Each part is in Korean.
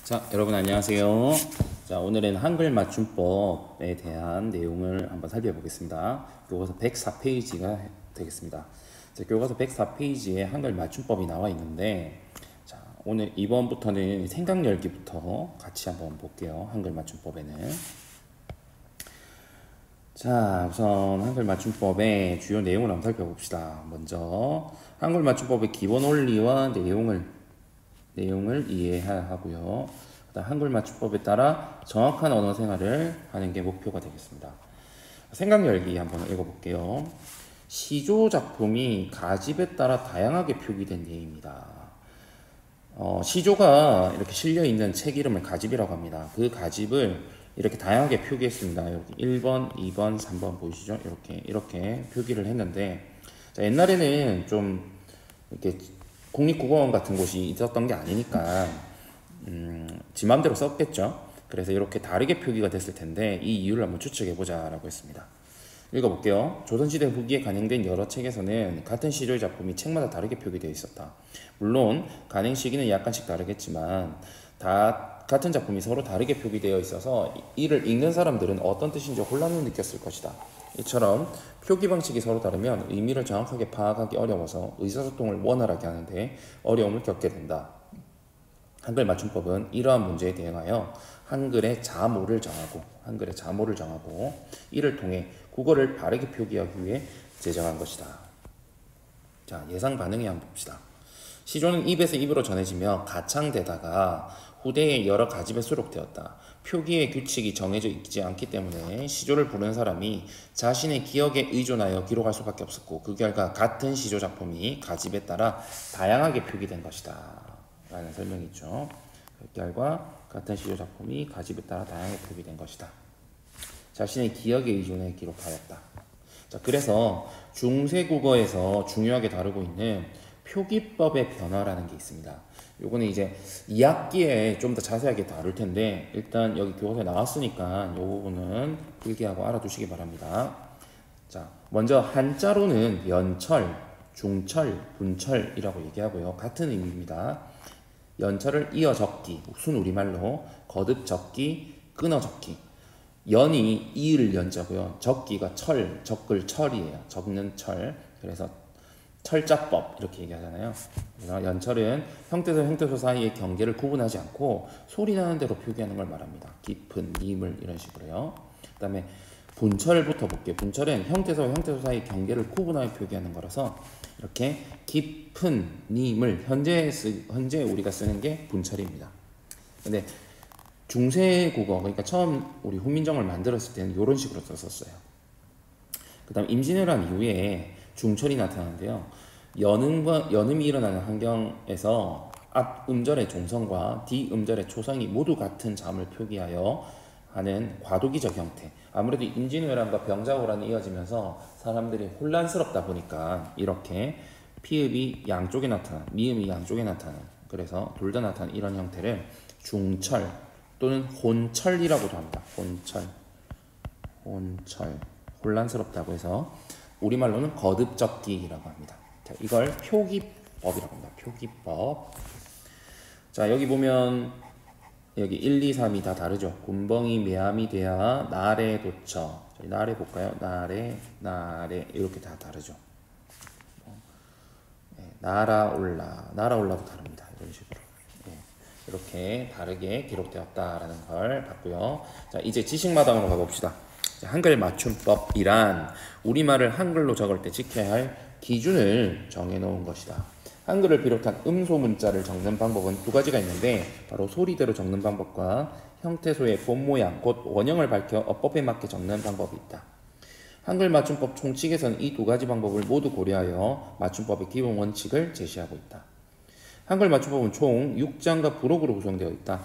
자, 여러분 안녕하세요. 자, 오늘은 한글 맞춤법에 대한 내용을 한번 살펴보겠습니다. 교과서 104페이지가 되겠습니다. 자, 교과서 104페이지에 한글 맞춤법이 나와 있는데, 자, 오늘 이번부터는 생각 열기부터 같이 한번 볼게요. 한글 맞춤법에는. 자, 우선 한글 맞춤법의 주요 내용을 한번 살펴봅시다. 먼저 한글 맞춤법의 기본 원리와 내용을 이해해야 하고요. 그다음 한글 맞춤법에 따라 정확한 언어 생활을 하는 게 목표가 되겠습니다. 생각 열기 한번 읽어볼게요. 시조 작품이 가집에 따라 다양하게 표기된 예입니다. 시조가 이렇게 실려 있는 책 이름을 가집이라고 합니다. 그 가집을 이렇게 다양하게 표기했습니다. 여기 1번, 2번, 3번 보이시죠? 이렇게 표기를 했는데, 자, 옛날에는 좀 이렇게 국립국어원 같은 곳이 있었던 게 아니니까 지 맘대로 썼겠죠. 그래서 이렇게 다르게 표기가 됐을 텐데 이 이유를 한번 추측해보자 라고 했습니다. 읽어볼게요. 조선시대 후기에 간행된 여러 책에서는 같은 시조의 작품이 책마다 다르게 표기되어 있었다. 물론 간행 시기는 약간씩 다르겠지만 다 같은 작품이 서로 다르게 표기되어 있어서 이를 읽는 사람들은 어떤 뜻인지 혼란을 느꼈을 것이다. 이처럼 표기 방식이 서로 다르면 의미를 정확하게 파악하기 어려워서 의사소통을 원활하게 하는데 어려움을 겪게 된다. 한글 맞춤법은 이러한 문제에 대응하여 한글의 자모를 정하고 이를 통해 국어를 바르게 표기하기 위해 제정한 것이다. 자, 예상 반응이 한번 봅시다. 시조는 입에서 입으로 전해지며 가창되다가 후대에 여러 가집에 수록되었다. 표기의 규칙이 정해져 있지 않기 때문에 시조를 부르는 사람이 자신의 기억에 의존하여 기록할 수밖에 없었고 그 결과 같은 시조 작품이 가집에 따라 다양하게 표기된 것이다 라는 설명이 있죠. 그 결과 같은 시조 작품이 가집에 따라 다양하게 표기된 것이다. 자신의 기억에 의존해 기록하였다. 자, 그래서 중세국어에서 중요하게 다루고 있는 표기법의 변화라는 게 있습니다. 요거는 이제 2학기에 좀 더 자세하게 다룰 텐데 일단 여기 교과서에 나왔으니까 요 부분은 필기하고 알아두시기 바랍니다. 자, 먼저 한자로는 연철, 중철, 분철이라고 얘기하고요. 같은 의미입니다. 연철을 이어 적기, 순우리말로 거듭 적기, 끊어 적기. 연이 이을 연자고요. 적기가 철, 적글 철이에요. 적는 철. 그래서 철자법 이렇게 얘기하잖아요. 그래서 연철은 형태소 형태소 사이의 경계를 구분하지 않고 소리 나는 대로 표기하는 걸 말합니다. 깊은, 님을 이런 식으로요. 그 다음에 분철부터 볼게요. 분철은 형태소와 형태소 사이의 경계를 구분하여 표기하는 거라서 이렇게 깊은, 님을 현재 우리가 쓰는 게 분철입니다. 근데 중세국어, 그러니까 처음 우리 훈민정음을 만들었을 때는 이런 식으로 썼었어요. 그 다음 임진왜란 이후에 중철이 나타나는데요. 연음이 일어나는 환경에서 앞 음절의 종성과 뒤 음절의 초성이 모두 같은 잠을 표기하여 하는 과도기적 형태. 아무래도 임진왜란과 병자호란이 이어지면서 사람들이 혼란스럽다 보니까 이렇게 피읍이 양쪽에 나타나는, 미음이 양쪽에 나타나는, 그래서 둘 다 나타나는 이런 형태를 중철 또는 혼철이라고도 합니다. 혼철. 혼란스럽다고 해서 우리말로는 거듭적기라고 합니다. 자, 이걸 표기법이라고 합니다. 표기법. 자, 여기 보면 여기 1, 2, 3이 다 다르죠. 군벙이, 매함이, 대하, 나래, 도처. 저희 나래 볼까요? 나래 이렇게 다 다르죠. 나라올라도 다릅니다. 이런 식으로. 이렇게 다르게 기록되었다라는 걸 봤고요. 자, 이제 지식마당으로 가봅시다. 한글 맞춤법이란 우리말을 한글로 적을 때 지켜야 할 기준을 정해놓은 것이다. 한글을 비롯한 음소 문자를 적는 방법은 두 가지가 있는데 바로 소리대로 적는 방법과 형태소의 본 모양, 곧 원형을 밝혀 어법에 맞게 적는 방법이 있다. 한글 맞춤법 총칙에서는 이 두 가지 방법을 모두 고려하여 맞춤법의 기본 원칙을 제시하고 있다. 한글 맞춤법은 총 6장과 부록으로 구성되어 있다.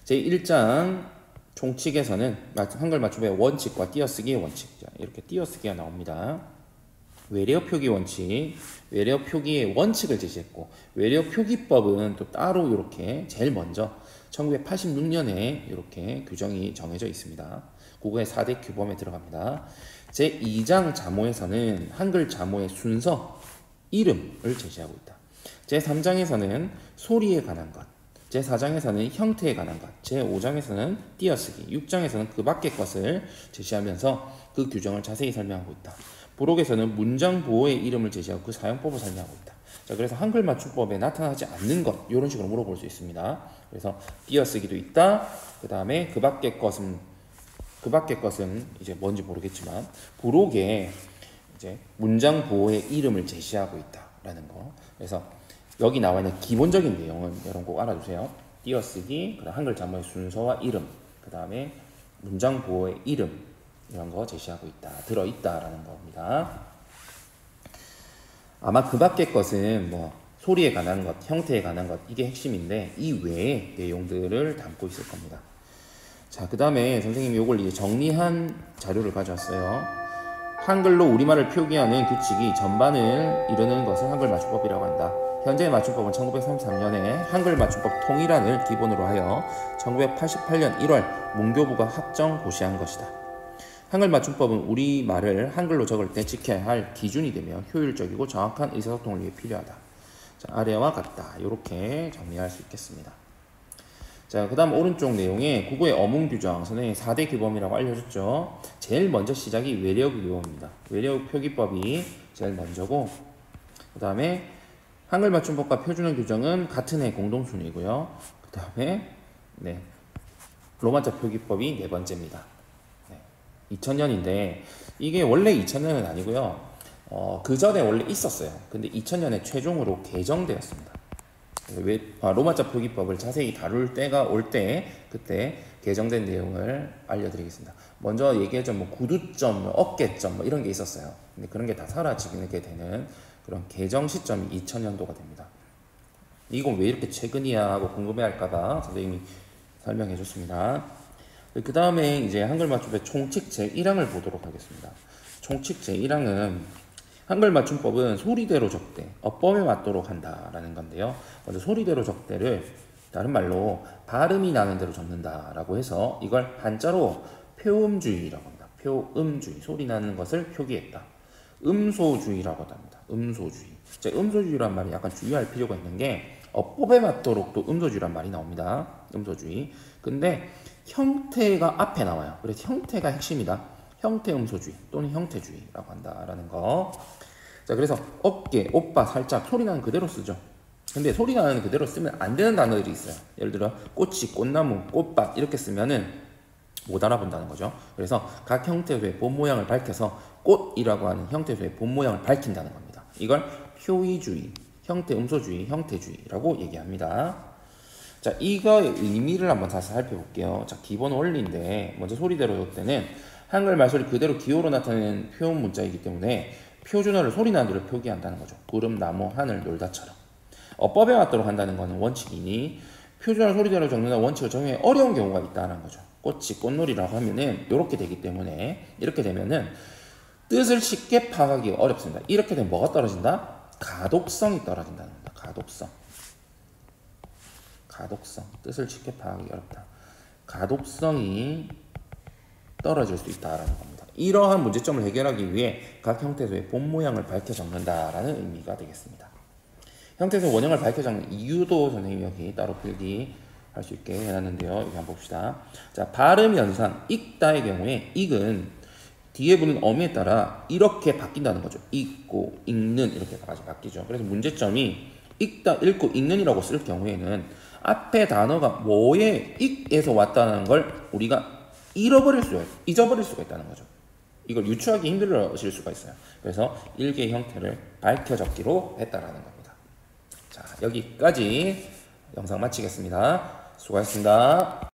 제1장 총칙에서는 한글 맞춤법의 원칙과 띄어쓰기의 원칙, 이렇게 띄어쓰기가 나옵니다. 외래어 표기 원칙, 외래어 표기의 원칙을 제시했고 외래어 표기법은 또 따로 이렇게 제일 먼저 1986년에 이렇게 규정이 정해져 있습니다. 국어의 4대 규범에 들어갑니다. 제2장 자모에서는 한글 자모의 순서, 이름을 제시하고 있다. 제3장에서는 소리에 관한 것, 제4장에서는 형태에 관한 것, 제5장에서는 띄어쓰기, 6장에서는 그 밖의 것을 제시하면서 그 규정을 자세히 설명하고 있다. 부록에서는 문장 보호의 이름을 제시하고 그 사용법을 설명하고 있다. 자, 그래서 한글 맞춤법에 나타나지 않는 것, 이런 식으로 물어볼 수 있습니다. 그래서 띄어쓰기도 있다. 그 다음에 그 밖의 것은 이제 뭔지 모르겠지만 부록에 이제 문장 보호의 이름을 제시하고 있다라는 거. 그래서 여기 나와 있는 기본적인 내용은 여러분 꼭 알아두세요. 띄어쓰기, 그다음 한글 자모의 순서와 이름, 그 다음에 문장 보호의 이름 이런 거 제시하고 있다, 들어있다라는 겁니다. 아마 그 밖의 것은 뭐 소리에 관한 것, 형태에 관한 것 이게 핵심인데 이 외의 내용들을 담고 있을 겁니다. 자, 그 다음에 선생님이 이걸 이제 정리한 자료를 가져왔어요. 한글로 우리말을 표기하는 규칙이 전반을 이루는 것을 한글 맞춤법이라고 한다. 현재의 맞춤법은 1933년에 한글 맞춤법 통일안을 기본으로 하여 1988년 1월 문교부가 확정 고시한 것이다. 한글 맞춤법은 우리말을 한글로 적을 때 지켜야 할 기준이 되며 효율적이고 정확한 의사소통을 위해 필요하다. 자, 아래와 같다. 이렇게 정리할 수 있겠습니다. 자, 그 다음 오른쪽 내용에 국어의 어문 규정, 선생님이 4대 규범이라고 알려줬죠. 제일 먼저 시작이 외래어 규범입니다. 외래어 표기법이 제일 먼저고, 그 다음에 한글 맞춤법과 표준어 규정은 같은 해 공동순위고요. 그 다음에 로마자 표기법이 네 번째입니다. 2000년인데 이게 원래 2000년은 아니고요. 그 전에 원래 있었어요. 근데 2000년에 최종으로 개정되었습니다. 로마자 표기법을 자세히 다룰 때가 올 때 그때 개정된 내용을 알려드리겠습니다. 먼저 얘기했죠. 뭐 구두점, 뭐 어깨점 뭐 이런 게 있었어요. 근데 그런 게 다 사라지게 되는 그런 개정 시점이 2000년도가 됩니다. 이건 왜 이렇게 최근이야 하고 궁금해할까봐 선생님이 설명해 줬습니다. 그 다음에 이제 한글 맞춤법 총칙 제1항을 보도록 하겠습니다. 총칙 제1항은 한글 맞춤법은 소리대로 적대, 어법에 맞도록 한다라는 건데요. 먼저 소리대로 적대를 다른 말로 발음이 나는 대로 적는다라고 해서 이걸 한자로 표음주의라고 합니다. 표음주의, 소리 나는 것을 표기했다. 음소주의라고 합니다. 음소주의. 음소주의란 말이 약간 주의할 필요가 있는 게 어법에 맞도록 또 음소주의란 말이 나옵니다. 음소주의. 근데 형태가 앞에 나와요. 그래서 형태가 핵심이다. 형태 음소주의 또는 형태주의라고 한다라는 거. 자, 그래서 어깨, 오빠, 살짝 소리 나는 그대로 쓰죠. 근데 소리 나는 그대로 쓰면 안 되는 단어들이 있어요. 예를 들어 꽃이, 꽃나무, 꽃밭 이렇게 쓰면은 못 알아본다는 거죠. 그래서 각 형태소의 본 모양을 밝혀서 꽃이라고 하는 형태소의 본 모양을 밝힌다는 겁니다. 이걸 표의주의, 형태 음소주의, 형태주의라고 얘기합니다. 자, 이거의 의미를 한번 다시 살펴볼게요. 자, 기본 원리인데 먼저 소리대로 줄 때는 한글 말소리 그대로 기호로 나타내는 표현 문자이기 때문에 표준어를 소리 나는 대로 표기한다는 거죠. 구름, 나무, 하늘, 놀다처럼. 어법에 맞도록 한다는 것은 원칙이니 표준어를 소리대로 적는다는 원칙을 적용해 어려운 경우가 있다는 거죠. 꽃이 꽃놀이라고 하면은 이렇게 되기 때문에 이렇게 되면은 뜻을 쉽게 파악하기 어렵습니다. 이렇게 되면 뭐가 떨어진다? 가독성이 떨어진다는 겁니다. 가독성. 뜻을 쉽게 파악하기 어렵다. 가독성이 떨어질 수 있다라는 겁니다. 이러한 문제점을 해결하기 위해 각 형태소의 본 모양을 밝혀 적는다라는 의미가 되겠습니다. 형태소 원형을 밝혀 적는 이유도 선생님이 여기 따로 필기할 수 있게 해놨는데요. 여기 한번 봅시다. 자, 발음 연상 읽다의 경우에 읽은 뒤에 붙는 어미에 따라 이렇게 바뀐다는 거죠. 읽고 읽는 이렇게까지 바뀌죠. 그래서 문제점이 읽다, 읽고 읽는이라고 쓸 경우에는 앞에 단어가 뭐에 읽에서 왔다는 걸 우리가 잊어버릴 수가 있다는 거죠. 이걸 유추하기 힘들어질 수가 있어요. 그래서 일개의 형태를 밝혀 적기로 했다라는 겁니다. 자, 여기까지 영상 마치겠습니다. 수고하셨습니다.